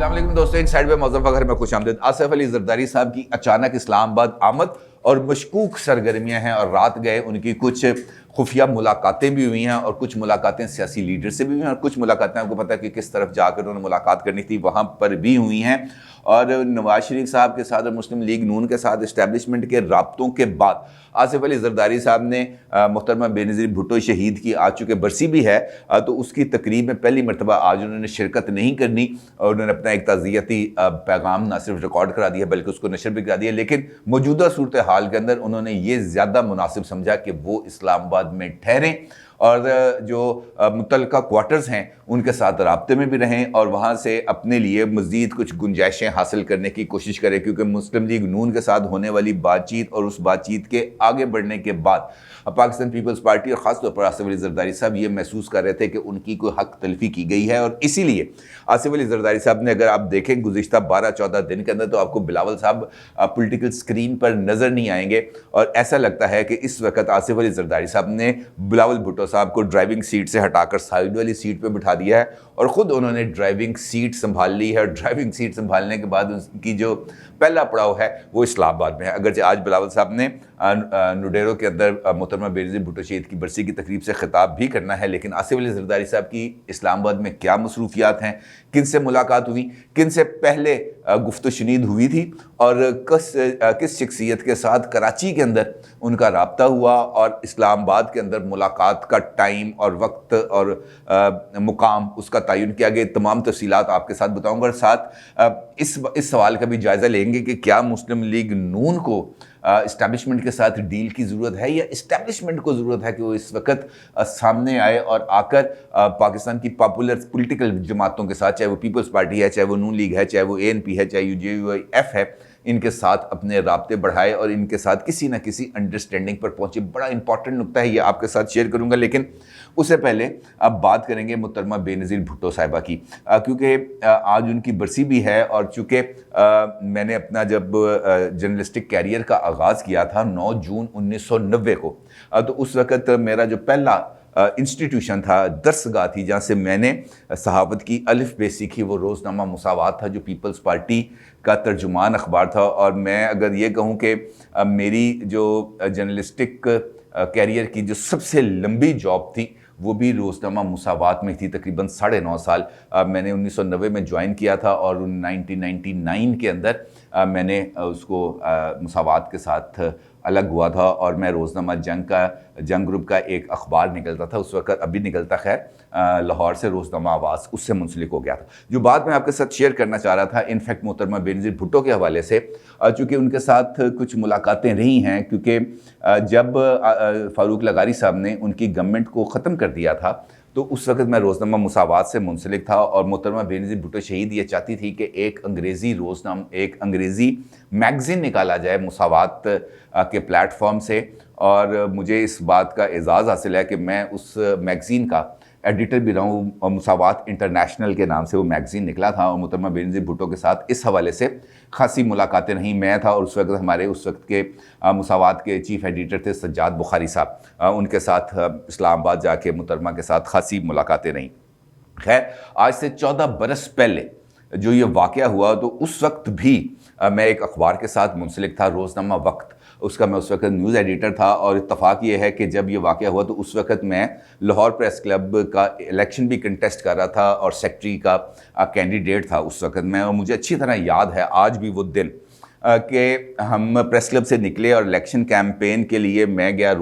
السلام علیکم دوستوں، ایک سائڈ پہ موظف گھر میں خوش آمدید۔ آصف علی زرداری صاحب کی اچانک اسلام آباد آمد اور مشکوک سرگرمیاں ہیں، اور رات گئے ان کی کچھ خفیہ ملاقاتیں بھی ہوئی ہیں، اور کچھ ملاقاتیں سیاسی لیڈر سے بھی ہوئی ہیں، اور کچھ ملاقاتیں آپ کو پتہ ہے کہ کس طرف جا کر انہوں نے ملاقات کرنی تھی وہاں پر بھی ہوئی ہیں۔ اور نواز شریف صاحب کے ساتھ اور مسلم لیگ نون کے ساتھ اسٹیبلشمنٹ کے رابطوں کے بعد آصف علی زرداری صاحب نے محترمہ بے نظیر بھٹو شہید کی آج چونکہ برسی بھی ہے تو اس کی تقریب میں پہلی مرتبہ آج انہوں نے شرکت نہیں کرنی، اور انہوں نے اپنا ایک تعزیتی پیغام نہ صرف ریکارڈ کرا دیا بلکہ اس کو نشر بھی کرا دیا، لیکن موجودہ صورتحال کے اندر انہوں نے یہ زیادہ مناسب سمجھا کہ وہ اسلام آباد میں ٹھہریں اور جو متعلقہ کوارٹرز ہیں ان کے ساتھ رابطے میں بھی رہیں، اور وہاں سے اپنے لیے مزید کچھ گنجائشیں حاصل کرنے کی کوشش کریں، کیونکہ مسلم لیگ نون کے ساتھ ہونے والی بات چیت اور اس بات چیت کے آگے بڑھنے کے بعد پاکستان پیپلز پارٹی اور خاص طور پر آصف علی زرداری صاحب یہ محسوس کر رہے تھے کہ ان کی کوئی حق تلفی کی گئی ہے، اور اسی لیے آصف علی زرداری صاحب نے، اگر آپ دیکھیں گزشتہ 12-14 دن کے اندر، تو آپ کو بلاول صاحب پولیٹیکل سکرین پر نظر نہیں آئیں گے، اور ایسا لگتا ہے کہ اس وقت آصف علی زرداری صاحب نے بلاول بھٹو صاحب کو ڈرائیونگ سیٹ سے ہٹا کر سائیڈ والی سیٹ پہ بٹھا دیا ہے، اور خود انہوں نے ڈرائیونگ سیٹ سنبھال لی ہے، اور ڈرائیونگ سیٹ سنبھالنے کے بعد ان کی جو پہلا پڑاؤ ہے وہ اسلام آباد میں ہے۔ اگرچہ آج بلاول صاحب نے نوڈیرو کے اندر محترمہ بے نظیر بھٹو شہید کی برسی کی تقریب سے خطاب بھی کرنا ہے، لیکن آصف علی زرداری صاحب کی اسلام آباد میں کیا مصروفیات ہیں، کن سے ملاقات ہوئی، کن سے پہلے گفت و شنید ہوئی تھی، اور کس شخصیت کے ساتھ کراچی کے اندر ان کا رابطہ ہوا، اور اسلام آباد کے اندر ملاقات کا ٹائم اور وقت اور مقام اس کا تعین کیا گیا، تمام تفصیلات آپ کے ساتھ بتاؤں گا، اور ساتھ اس سوال کا بھی جائزہ لیں گے کہ کیا مسلم لیگ نون کو اسٹیبلشمنٹ کے ساتھ ڈیل کی ضرورت ہے، یا اسٹیبلشمنٹ کو ضرورت ہے کہ وہ اس وقت سامنے آئے اور آ کر پاکستان کی پاپولر پولیٹیکل جماعتوں کے ساتھ، چاہے وہ پیپلز پارٹی ہے، چاہے وہ نون لیگ ہے، چاہے وہ ANP ہے، چاہے UJUIF ہے، ان کے ساتھ اپنے رابطے بڑھائے اور ان کے ساتھ کسی نہ کسی انڈرسٹینڈنگ پر پہنچے۔ بڑا امپورٹنٹ نقطہ ہے، یہ آپ کے ساتھ شیئر کروں گا، لیکن اس سے پہلے اب بات کریں گے محترمہ بے نظیر بھٹو صاحبہ کی، کیونکہ آج ان کی برسی بھی ہے، اور چونکہ میں نے اپنا جب جرنلسٹک کیریئر کا آغاز کیا تھا 9 جون 1990 کو، تو اس وقت میرا جو پہلا انسٹیٹیوشن تھا، درسگاہ تھی جہاں سے میں نے صحافت کی الف بے سیکھی، وہ روزنامہ مساوات تھا جو پیپلز پارٹی کا ترجمان اخبار تھا، اور میں اگر یہ کہوں کہ میری جو جرنلسٹک کیریئر کی جو سب سے لمبی جاب تھی وہ بھی روزنامہ مساوات میں تھی، تقریباً 9.5 سال میں نے 1990 میں جوائن کیا تھا، اور 1999 کے اندر میں نے اس کو مساوات کے ساتھ الگ ہوا تھا، اور میں روزنامہ جنگ گروپ کا ایک اخبار نکلتا تھا اس وقت، ابھی نکلتا خیر، لاہور سے روزنامہ آواز، اس سے منسلک ہو گیا تھا۔ جو بات میں آپ کے ساتھ شیئر کرنا چاہ رہا تھا انفیکٹ محترمہ بے نظیر بھٹو کے حوالے سے، چونکہ ان کے ساتھ کچھ ملاقاتیں رہی ہیں، کیونکہ جب فاروق لغاری صاحب نے ان کی گورنمنٹ کو ختم کر دیا تھا تو اس وقت میں روزنامہ مساوات سے منسلک تھا، اور محترمہ بے نظیر بھٹو شہید یہ چاہتی تھی کہ ایک انگریزی میگزین نکالا جائے مساوات کے پلیٹ فارم سے، اور مجھے اس بات کا اعزاز حاصل ہے کہ میں اس میگزین کا ایڈیٹر بھی رہا ہوں، اور مساوات انٹرنیشنل کے نام سے وہ میگزین نکلا تھا، اور محترمہ بے نظیر بھٹو کے ساتھ اس حوالے سے خاصی ملاقاتیں رہیں۔ میں تھا، اور اس وقت ہمارے اس وقت کے مساوات کے چیف ایڈیٹر تھے سجاد بخاری صاحب، ان کے ساتھ اسلام آباد جا کے محترمہ کے ساتھ خاصی ملاقاتیں رہیں۔ خیر، آج سے 14 برس پہلے جو یہ واقعہ ہوا، تو اس وقت بھی میں ایک اخبار کے ساتھ منسلک تھا، روزنامہ وقت، اس کا میں اس وقت نیوز ایڈیٹر تھا، اور اتفاق یہ ہے کہ جب یہ واقعہ ہوا تو اس وقت میں لاہور پریس کلب کا الیکشن بھی کنٹیسٹ کر رہا تھا، اور سیکٹری کا کینڈیڈیٹ تھا اس وقت میں، اور مجھے اچھی طرح یاد ہے آج بھی وہ دن کہ ہم پریس کلب سے نکلے اور الیکشن کیمپین کے لیے میں گیا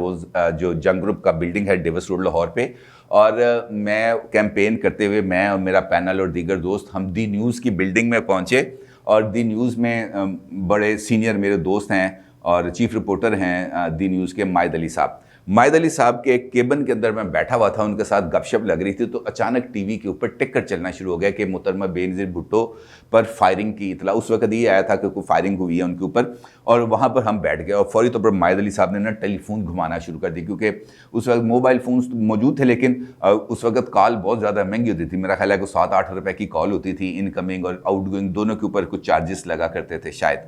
جو جنگ گروپ کا بلڈنگ ہے ڈیوس روڈ لاہور پہ، اور میں کیمپین کرتے ہوئے میں اور میرا پینل اور دیگر دوست ہم دی نیوز کی بلڈنگ میں پہنچے، اور دی نیوز میں بڑے سینئر میرے دوست ہیں اور چیف رپورٹر ہیں دی نیوز کے مائد علی صاحب کے ایک کیبن کے اندر میں بیٹھا ہوا تھا، ان کے ساتھ گپ شپ لگ رہی تھی، تو اچانک ٹی وی کے اوپر ٹکر چلنا شروع ہو گیا کہ محترمہ بے نظیر بھٹو پر فائرنگ کی اطلاع، اس وقت یہ آیا تھا کہ کوئی فائرنگ ہوئی ہے ان کے اوپر، اور وہاں پر ہم بیٹھ گئے، اور فوری طور پر مائد علی صاحب نے ٹیلی فون گھمانا شروع کر دی، کیونکہ اس وقت موبائل فونز موجود تھے، لیکن اس وقت کال بہت زیادہ مہنگی ہوتی تھی، میرا خیال ہے کہ 7-8 روپے کی کال ہوتی تھی، ان کمنگ اور آؤٹ گوئنگ دونوں کے اوپر کچھ چارجز لگا کرتے تھے شاید۔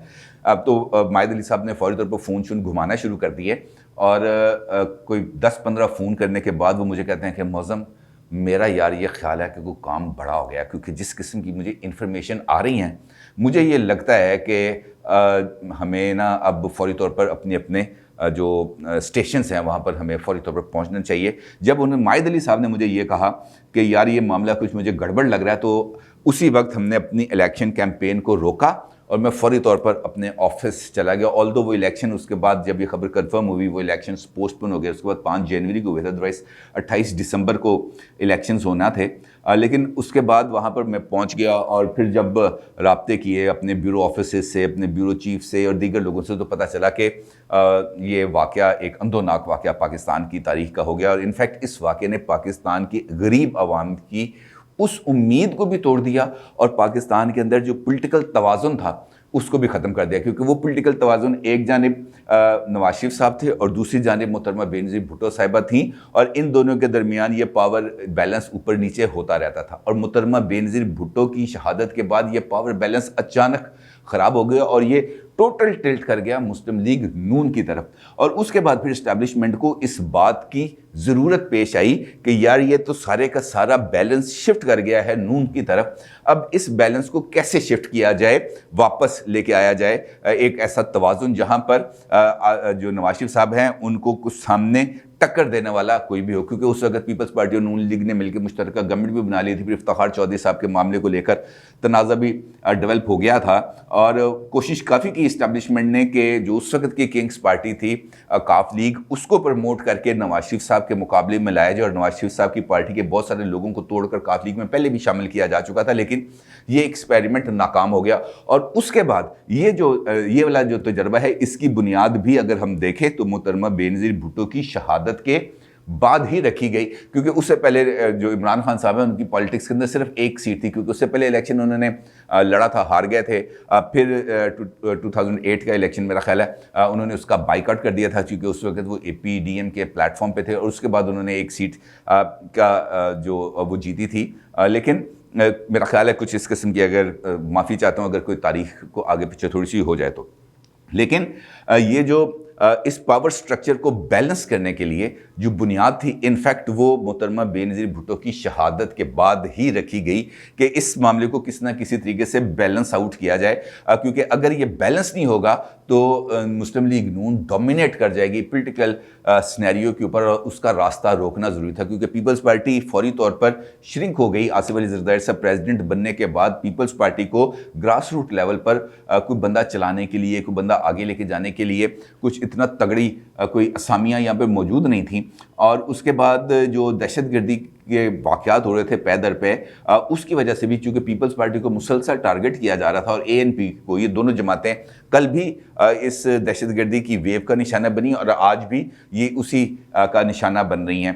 اب تو مائد علی صاحب نے فوری طور پر فون گھمانا شروع کر دیے، اور کوئی 10-15 فون کرنے کے بعد وہ مجھے کہتے ہیں کہ معظم میرا یار یہ خیال ہے کہ کوئی کام بڑا ہو گیا، کیونکہ جس قسم کی مجھے انفارمیشن آ رہی ہیں مجھے یہ لگتا ہے کہ ہمیں نا اب فوری طور پر اپنے جو اسٹیشنز ہیں وہاں پر ہمیں فوری طور پر پہنچنا چاہیے۔ جب مائد علی صاحب نے مجھے یہ کہا کہ یار یہ معاملہ کچھ مجھے گڑبڑ لگ رہا ہے، تو اسی وقت ہم نے اپنی الیکشن کیمپین کو روکا اور میں فوری طور پر اپنے آفس چلا گیا۔ آلدو وہ الیکشن اس کے بعد جب یہ خبر کنفرم ہوئی وہ الیکشنز پوسٹ پون ہو گئے، اس کے بعد 5 جنوری کو ہوئے تھے، ادروائز 28 دسمبر کو الیکشنز ہونا تھے۔ لیکن اس کے بعد وہاں پر میں پہنچ گیا اور پھر جب رابطے کیے اپنے بیورو آفیسز سے، اپنے بیورو چیف سے اور دیگر لوگوں سے، تو پتہ چلا کہ یہ واقعہ ایک اندوناک واقعہ پاکستان کی تاریخ کا ہو گیا، اور انفیکٹ اس واقعے نے پاکستان کی غریب عوام کی اس امید کو بھی توڑ دیا اور پاکستان کے اندر جو پولیٹیکل توازن تھا اس کو بھی ختم کر دیا، کیونکہ وہ پولیٹیکل توازن ایک جانب نواز شریف صاحب تھے اور دوسری جانب محترمہ بینظیر بھٹو صاحبہ تھیں، اور ان دونوں کے درمیان یہ پاور بیلنس اوپر نیچے ہوتا رہتا تھا، اور محترمہ بینظیر بھٹو کی شہادت کے بعد یہ پاور بیلنس اچانک خراب ہو گیا اور یہ ٹوٹل ٹلٹ کر گیا مسلم لیگ نون کی طرف۔ اور اس کے بعد پھر اسٹیبلشمنٹ کو اس بات کی ضرورت پیش آئی کہ یار یہ تو سارے کا سارا بیلنس شفٹ کر گیا ہے نون کی طرف، اب اس بیلنس کو کیسے شفٹ کیا جائے، واپس لے کے آیا جائے ایک ایسا توازن جہاں پر جو نواز شریف صاحب ہیں ان کو کچھ سامنے ٹکر دینے والا کوئی بھی ہو، کیونکہ اس وقت پیپلز پارٹی اور نون لیگ نے مل کے مشترکہ گورنمنٹ بھی بنا لی تھی، پھر افتخار چودھری صاحب کے معاملے کو لے کر تنازع بھی ڈیولپ ہو گیا تھا، اور کوشش کافی کی اسٹیبلشمنٹ نے کہ جو اس وقت کی کنگز پارٹی تھی کاف لیگ، اس کو پروموٹ کر کے نواز شریف صاحب کے مقابلے میں لایا جائے، اور نواز شریف صاحب کی پارٹی کے بہت سارے لوگوں کو توڑ کر کاف لیگ میں پہلے بھی شامل کیا جا چکا تھا، لیکن یہ ایکسپیریمنٹ ناکام ہو گیا۔ اور اس کے بعد یہ والا جو تجربہ ہے اس کی بنیاد بھی اگر ہم دیکھیں تو محترمہ بینظیر بھٹو کی شہادت کے بعد ہی رکھی گئی، کیونکہ اس سے پہلے جو عمران خان صاحب ہیں ان کی پالیٹکس کے اندر صرف ایک سیٹ تھی، کیونکہ اس سے پہلے الیکشن انہوں نے لڑا تھا، ہار گئے تھے، پھر 2008 کا الیکشن میرا خیال ہے انہوں نے اس کا بائیکاٹ کر دیا تھا، کیونکہ اس وقت وہ اے پی ڈی ایم کے پلیٹ فارم پہ تھے، اور اس کے بعد انہوں نے ایک سیٹ کا جو وہ جیتی تھی، لیکن میرا خیال ہے کچھ اس قسم کی، اگر معافی چاہتا ہوں اگر کوئی تاریخ کو آگے پیچھے تھوڑی سی ہو جائے تو، لیکن یہ جو اس پاور سٹرکچر کو بیلنس کرنے کے لیے جو بنیاد تھی انفیکٹ وہ محترمہ بینظیر بھٹو کی شہادت کے بعد ہی رکھی گئی کہ اس معاملے کو کسی نہ کسی طریقے سے بیلنس آؤٹ کیا جائے، کیونکہ اگر یہ بیلنس نہیں ہوگا تو مسلم لیگ نون ڈومینیٹ کر جائے گی پولیٹیکل سینیریو کے اوپر، اور اس کا راستہ روکنا ضروری تھا، کیونکہ پیپلز پارٹی فوری طور پر شرنک ہو گئی۔ آصف علی زرداری صاحب پریزیڈنٹ بننے کے بعد پیپلز پارٹی کو گراس روٹ لیول پر کوئی بندہ چلانے کے لیے، کوئی بندہ آگے لے کے جانے کے لیے کچھ اتنا تگڑی کوئی اسامیاں یہاں پہ موجود نہیں تھیں، اور اس کے بعد جو دہشت گردی کے واقعات ہو رہے تھے پے در پہ، اس کی وجہ سے بھی چونکہ پیپلز پارٹی کو مسلسل ٹارگٹ کیا جا رہا تھا، اور اے این پی کو، یہ دونوں جماعتیں کل بھی اس دہشت گردی کی ویو کا نشانہ بنی اور آج بھی یہ اسی کا نشانہ بن رہی ہیں،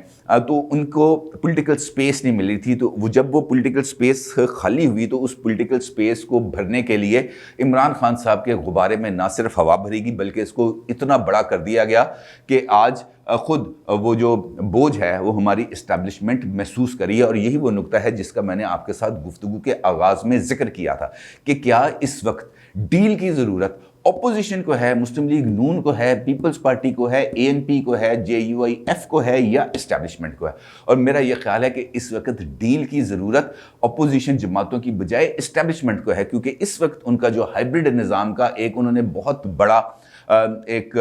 تو ان کو پولیٹیکل سپیس نہیں مل رہی تھی، تو وہ جب وہ پولیٹیکل سپیس خالی ہوئی تو اس پولیٹیکل سپیس کو بھرنے کے لیے عمران خان صاحب کے غبارے میں نہ صرف ہوا بھری گئی بلکہ اس کو اتنا بڑا کر دیا گیا کہ آج خود وہ جو بوجھ ہے وہ ہماری اسٹیبلشمنٹ محسوس کری ہے، اور یہی وہ نقطہ ہے جس کا میں نے آپ کے ساتھ گفتگو کے آغاز میں ذکر کیا تھا کہ کیا اس وقت ڈیل کی ضرورت اپوزیشن کو ہے، مسلم لیگ نون کو ہے، پیپلز پارٹی کو ہے، اے این پی کو ہے، جے یو آئی ایف کو ہے، یا اسٹیبلشمنٹ کو ہے؟ اور میرا یہ خیال ہے کہ اس وقت ڈیل کی ضرورت اپوزیشن جماعتوں کی بجائے اسٹیبلشمنٹ کو ہے، کیونکہ اس وقت ان کا جو ہائبرڈ نظام کا ایک انہوں نے بہت بڑا ایک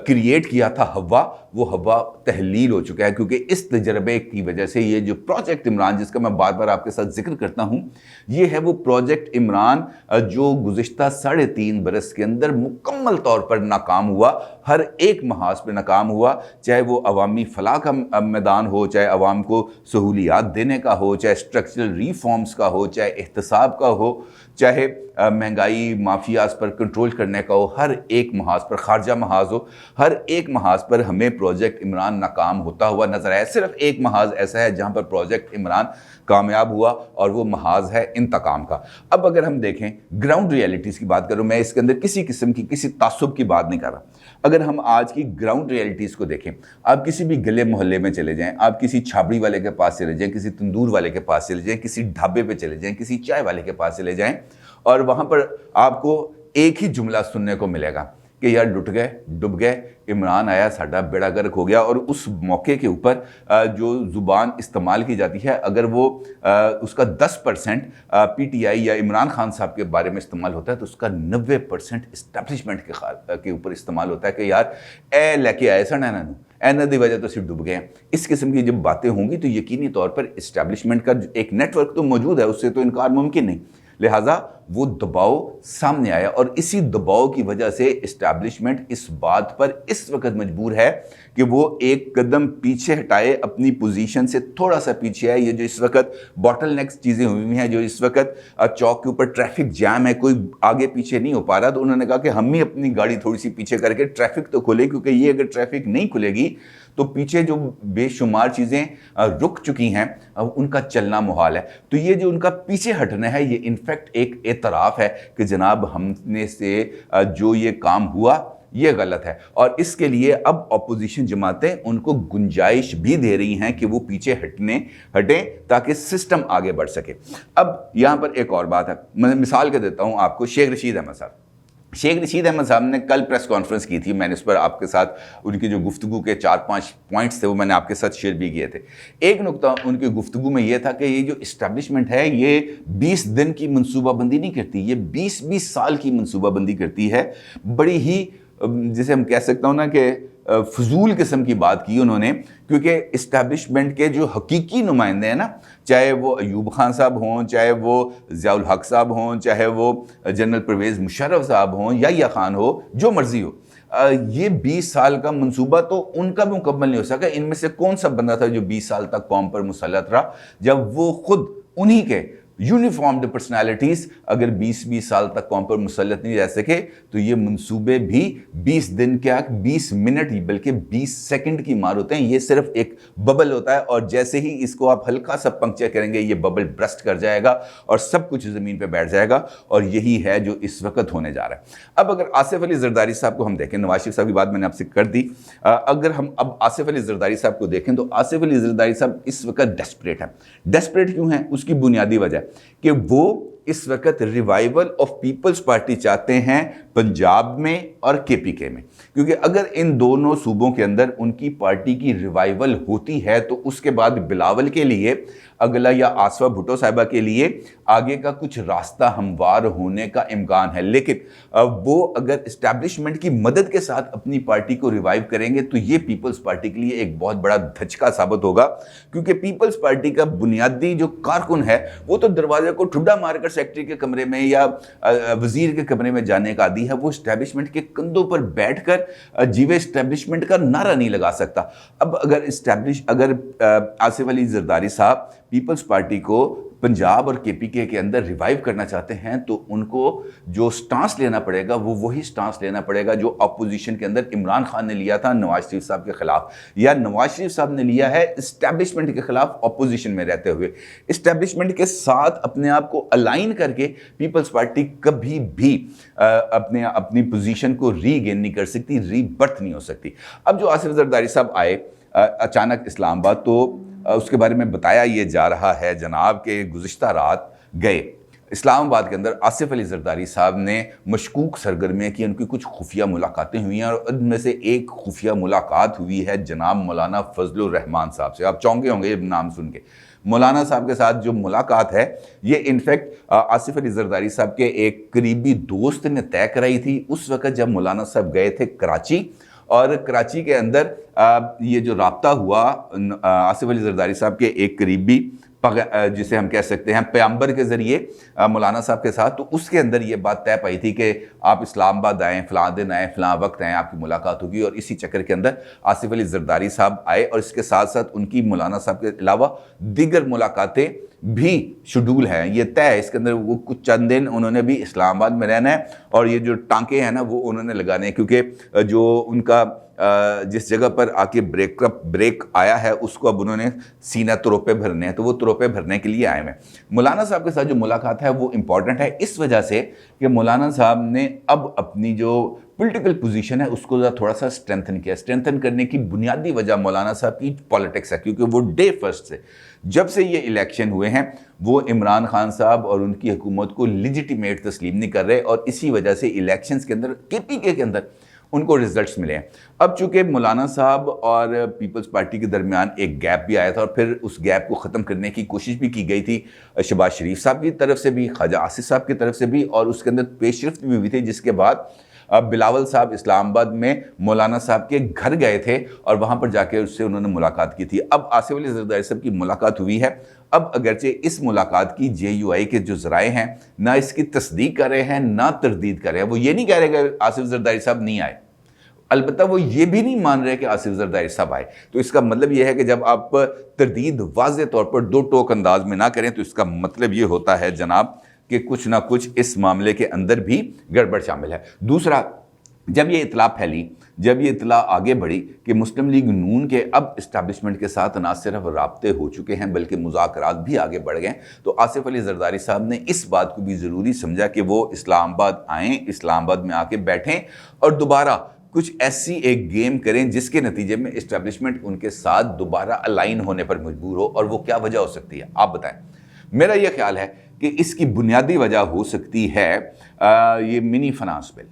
کریٹ کیا تھا ہوا، وہ ہوا تحلیل ہو چکا ہے، کیونکہ اس تجربے کی وجہ سے یہ جو پروجیکٹ عمران جس کا میں بار بار آپ کے ساتھ ذکر کرتا ہوں، یہ ہے وہ پروجیکٹ عمران جو گزشتہ 3.5 برس کے اندر مکمل طور پر ناکام ہوا، ہر ایک محاذ پہ ناکام ہوا، چاہے وہ عوامی فلاح کا میدان ہو، چاہے عوام کو سہولیات دینے کا ہو، چاہے اسٹرکچرل ریفارمز کا ہو، چاہے احتساب کا ہو، چاہے مہنگائی مافیاز پر کنٹرول کرنے کا ہو، ہر ایک محاذ پر، خارجہ محاذ ہو، ہر ایک محاذ پر ہمیں پروجیکٹ عمران ناکام ہوتا ہوا نظر آیا۔ صرف ایک محاذ ایسا ہے جہاں پر پروجیکٹ عمران کامیاب ہوا، اور وہ محاذ ہے انتقام کا۔ اب اگر ہم دیکھیں گراؤنڈ ریئلٹیز کی بات کروں، میں اس کے اندر کسی قسم کی کسی تعصب کی بات نہیں کر رہا، اگر ہم آج کی گراؤنڈ ریئلٹیز کو دیکھیں، آپ کسی بھی گلے محلے میں چلے جائیں، آپ کسی چھابڑی والے کے پاس چلے جائیں، کسی تندور والے کے پاس چلے جائیں، کسی ڈھابے پہ چلے جائیں، کسی چائے والے کے پاس چلے جائیں، اور وہاں پر آپ کو ایک ہی جملہ سننے کو ملے گا کہ یار ڈٹ گئے ڈب گئے، عمران آیا ساڈا بیڑا گرک ہو گیا۔ اور اس موقع کے اوپر جو زبان استعمال کی جاتی ہے، اگر وہ اس کا 10% پی ٹی آئی یا عمران خان صاحب کے بارے میں استعمال ہوتا ہے تو اس کا 90% اسٹیبلشمنٹ کے اوپر استعمال ہوتا ہے کہ یار اے لے کے آئے سن اینہ دی وجہ تو صرف ڈب گئے ہیں۔ اس قسم کی جب باتیں ہوں گی تو یقینی طور پر اسٹیبلشمنٹ کا ایک نیٹ ورک تو موجود ہے، اس سے تو انکار ممکن نہیں، لہٰذا وہ دباؤ سامنے آیا۔ اور اسی دباؤ کی وجہ سے اسٹیبلشمنٹ اس بات پر اس وقت مجبور ہے کہ وہ ایک قدم پیچھے ہٹائے، اپنی پوزیشن سے تھوڑا سا پیچھے ہے۔ یہ جو اس وقت باٹل نیکس چیزیں ہوئی ہیں، جو اس وقت چوک کے اوپر ٹریفک جام ہے، کوئی آگے پیچھے نہیں ہو پا رہا، تو انہوں نے کہا کہ ہم ہی اپنی گاڑی تھوڑی سی پیچھے کر کے ٹریفک تو کھولے، کیونکہ یہ اگر ٹریفک نہیں کھلے گی تو پیچھے جو بے شمار چیزیں رک چکی ہیں ان کا چلنا محال ہے۔ تو یہ جو ان کا پیچھے ہٹنا ہے، یہ انفیکٹ ایک اعتراف ہے کہ جناب ہم نے سے جو یہ کام ہوا یہ غلط ہے، اور اس کے لیے اب اپوزیشن جماعتیں ان کو گنجائش بھی دے رہی ہیں کہ وہ پیچھے ہٹیں تاکہ سسٹم آگے بڑھ سکے۔ اب یہاں پر ایک اور بات ہے، میں مثال کے دیتا ہوں آپ کو، شیخ رشید احمد صاحب نے کل پریس کانفرنس کی تھی، میں نے اس پر آپ کے ساتھ ان کی جو گفتگو کے 4-5 پوائنٹس تھے وہ میں نے آپ کے ساتھ شیئر بھی کیے تھے۔ ایک نقطہ ان کی گفتگو میں یہ تھا کہ یہ جو اسٹیبلشمنٹ ہے یہ 20 دن کی منصوبہ بندی نہیں کرتی، یہ 20 سال کی منصوبہ بندی کرتی ہے۔ بڑی ہی جسے ہم کہہ سکتا ہوں نا کہ فضول قسم کی بات کی انہوں نے، کیونکہ اسٹیبلشمنٹ کے جو حقیقی نمائندے ہیں نا، چاہے وہ ایوب خان صاحب ہوں، چاہے وہ ضیاء الحق صاحب ہوں، چاہے وہ جنرل پرویز مشرف صاحب ہوں یا خان ہو، جو مرضی ہو، یہ 20 سال کا منصوبہ تو ان کا بھی مکمل نہیں ہو سکا۔ ان میں سے کون سا بندہ تھا جو 20 سال تک قوم پر مسلط رہا، جب وہ خود انہی کے یونیفارمڈ پرسنالٹیز اگر 20 سال تک قوم پر مسلط نہیں رہ سکے تو یہ منصوبے بھی 20 دن کیا 20 منٹ بلکہ 20 سیکنڈ کی مار ہوتے ہیں۔ یہ صرف ایک ببل ہوتا ہے، اور جیسے ہی اس کو آپ ہلکا سا پنکچر کریں گے یہ ببل برسٹ کر جائے گا اور سب کچھ زمین پہ بیٹھ جائے گا، اور یہی ہے جو اس وقت ہونے جا رہا ہے۔ اب اگر آصف علی زرداری صاحب کو ہم دیکھیں، نواز شریف صاحب کی بات میں نے آپ سے کر دی، اگر ہم اب آصف علی زرداری صاحب کو دیکھیں تو آصف علی زرداری صاحب اس وقت ڈیسپریٹ ہیں۔ ڈیسپریٹ کیوں ہیں؟ اس کی بنیادی وجہ کہ وہ اس وقت ریوائیول آف پیپلز پارٹی چاہتے ہیں پنجاب میں اور کے پی کے میں، کیونکہ اگر ان دونوں صوبوں کے اندر ان کی پارٹی کی ریوائیول ہوتی ہے تو اس کے بعد بلاول کے لیے اگلا یا آصفہ بھٹو صاحبہ کے لیے آگے کا کچھ راستہ ہموار ہونے کا امکان ہے۔ لیکن وہ اگر اسٹیبلشمنٹ کی مدد کے ساتھ اپنی پارٹی کو ریوائیو کریں گے تو یہ پیپلز پارٹی کے لیے ایک بہت بڑا دھچکا ثابت ہوگا، کیونکہ پیپلز پارٹی کا بنیادی جو کارکن ہے وہ تو دروازے کو ٹھڈا مار کر سیکٹری کے کمرے میں یا وزیر کے کمرے میں جانے کا عادی ہے، وہ اسٹیبلشمنٹ کے کندھوں پر بیٹھ کر جیوے اسٹیبلشمنٹ کا نعرہ نہیں لگا سکتا۔ اب اگر آصف علی زرداری صاحب پیپلز پارٹی کو پنجاب اور کے پی کے اندر ریوائیو کرنا چاہتے ہیں تو ان کو جو سٹانس لینا پڑے گا وہ وہی سٹانس لینا پڑے گا جو اپوزیشن کے اندر عمران خان نے لیا تھا نواز شریف صاحب کے خلاف، یا نواز شریف صاحب نے لیا ہے اسٹیبلشمنٹ کے خلاف اپوزیشن میں رہتے ہوئے۔ اسٹیبلشمنٹ کے ساتھ اپنے آپ کو الائن کر کے پیپلز پارٹی کبھی بھی اپنی پوزیشن کو ری گین نہیں کر سکتی، ری برتھ نہیں ہو سکتی۔ اب جو آصف زرداری صاحب آئے اچانک اسلام آباد، تو اس کے بارے میں بتایا یہ جا رہا ہے جناب کہ گزشتہ رات گئے اسلام آباد کے اندر آصف علی زرداری صاحب نے مشکوک سرگرمیاں کی، ان کی کچھ خفیہ ملاقاتیں ہوئی ہیں، اور ان میں سے ایک خفیہ ملاقات ہوئی ہے جناب مولانا فضل الرحمان صاحب سے۔ آپ چونکے ہوں گے یہ نام سن کے۔ مولانا صاحب کے ساتھ جو ملاقات ہے یہ انفیکٹ آصف علی زرداری صاحب کے ایک قریبی دوست نے طے کرائی تھی اس وقت جب مولانا صاحب گئے تھے کراچی، اور کراچی کے اندر یہ جو رابطہ ہوا آصف علی زرداری صاحب کے ایک قریبی جسے ہم کہہ سکتے ہیں پیامبر کے ذریعے مولانا صاحب کے ساتھ، تو اس کے اندر یہ بات طے پائی تھی کہ آپ اسلام آباد آئیں، فلاں دن آئیں، فلاں وقت آئیں، آپ کی ملاقات ہوگی، اور اسی چکر کے اندر آصف علی زرداری صاحب آئے، اور اس کے ساتھ ساتھ ان کی مولانا صاحب کے علاوہ دیگر ملاقاتیں بھی شیڈول ہیں، یہ طے ہے۔ اس کے اندر وہ کچھ چند دن انہوں نے بھی اسلام آباد میں رہنا ہے، اور یہ جو ٹانکے ہیں نا وہ انہوں نے لگانے ہیں، کیونکہ جو ان کا جس جگہ پر آ کے بریک آیا ہے اس کو اب انہوں نے سینہ تروپے بھرنے ہیں، تو وہ تروپے بھرنے کے لیے آئے ہیں۔ مولانا صاحب کے ساتھ جو ملاقات ہے وہ امپورٹنٹ ہے اس وجہ سے کہ مولانا صاحب نے اب اپنی جو پولیٹیکل پوزیشن ہے اس کو تھوڑا سا اسٹرینتھن کیا۔ اسٹرینتھن کرنے کی بنیادی وجہ مولانا صاحب کی پالیٹکس ہے، کیونکہ وہ ڈے فرسٹ سے جب سے یہ الیکشن ہوئے ہیں وہ عمران خان صاحب اور ان کی حکومت کو لیجیٹیمیٹ تسلیم نہیں کر رہے، اور اسی وجہ سے الیکشنز کے اندر کے پی کے اندر ان کو رزلٹس ملے ہیں۔ اب چونکہ مولانا صاحب اور پیپلز پارٹی کے درمیان ایک گیپ بھی آیا تھا، اور پھر اس گیپ کو ختم کرنے کی کوشش بھی کی گئی تھی شہباز شریف صاحب کی طرف سے بھی، خواجہ آصف صاحب کی طرف سے بھی، اور اس کے اندر پیش رفت بھی ہوئی تھی، جس کے بعد بلاول صاحب اسلام آباد میں مولانا صاحب کے گھر گئے تھے اور وہاں پر جا کے اس سے انہوں نے ملاقات کی تھی۔ اب آصف علی زرداری صاحب کی ملاقات ہوئی ہے۔ اب اگرچہ اس ملاقات کی جے یو آئی کے جو ذرائع ہیں نہ اس کی تصدیق کر رہے ہیں نہ تردید کر رہے ہیں، وہ یہ نہیں کہہ رہے کہ آصف زرداری صاحب نہیں آئے، البتہ وہ یہ بھی نہیں مان رہے کہ آصف زرداری صاحب آئے۔ تو اس کا مطلب یہ ہے کہ جب آپ تردید واضح طور پر دو ٹوک انداز میں نہ کریں تو اس کا مطلب یہ ہوتا ہے جناب کہ کچھ نہ کچھ اس معاملے کے اندر بھی گڑبڑ شامل ہے۔ دوسرا، جب یہ اطلاع پھیلی، جب یہ اطلاع آگے بڑھی کہ مسلم لیگ نون کے اب اسٹیبلشمنٹ کے ساتھ نہ صرف رابطے ہو چکے ہیں بلکہ مذاکرات بھی آگے بڑھ گئے، تو آصف علی زرداری صاحب نے اس بات کو بھی ضروری سمجھا کہ وہ اسلام آباد آئیں، اسلام آباد میں آ کے بیٹھیں اور دوبارہ کچھ ایسی ایک گیم کریں جس کے نتیجے میں اسٹیبلشمنٹ ان کے ساتھ دوبارہ الائن ہونے پر مجبور ہو۔ اور وہ کیا وجہ ہو سکتی ہے آپ بتائیں؟ میرا یہ خیال ہے کہ اس کی بنیادی وجہ ہو سکتی ہے یہ منی فنانس بل۔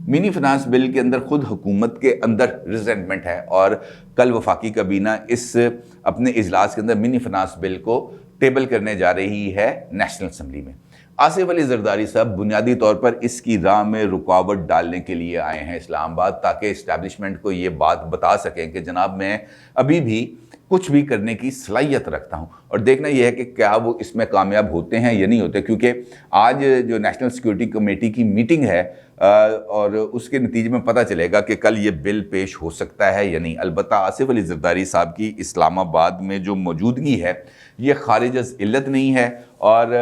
منی فنانس بل کے اندر خود حکومت کے اندر ریزنٹمنٹ ہے، اور کل وفاقی کابینہ اس اپنے اجلاس کے اندر منی فنانس بل کو ٹیبل کرنے جا رہی ہے نیشنل اسمبلی میں۔ آصف علی زرداری صاحب بنیادی طور پر اس کی راہ میں رکاوٹ ڈالنے کے لیے آئے ہیں اسلام آباد، تاکہ اسٹیبلشمنٹ کو یہ بات بتا سکیں کہ جناب میں ابھی بھی کچھ بھی کرنے کی صلاحیت رکھتا ہوں۔ اور دیکھنا یہ ہے کہ کیا وہ اس میں کامیاب ہوتے ہیں یا نہیں ہوتے، کیونکہ آج جو نیشنل سیکورٹی کمیٹی کی میٹنگ ہے اور اس کے نتیجے میں پتہ چلے گا کہ کل یہ بل پیش ہو سکتا ہے یا نہیں۔ البتہ آصف علی زرداری صاحب کی اسلام آباد میں جو موجودگی ہے یہ خارج از علت نہیں ہے، اور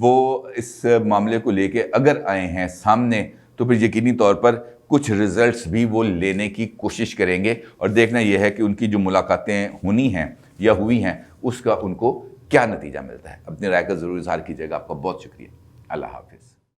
وہ اس معاملے کو لے کے اگر آئے ہیں سامنے تو پھر یقینی طور پر کچھ ریزلٹس بھی وہ لینے کی کوشش کریں گے، اور دیکھنا یہ ہے کہ ان کی جو ملاقاتیں ہونی ہیں یا ہوئی ہیں اس کا ان کو کیا نتیجہ ملتا ہے۔ اپنی رائے کا ضرور اظہار کیجیے گا۔ آپ کا بہت شکریہ۔ اللہ حافظ۔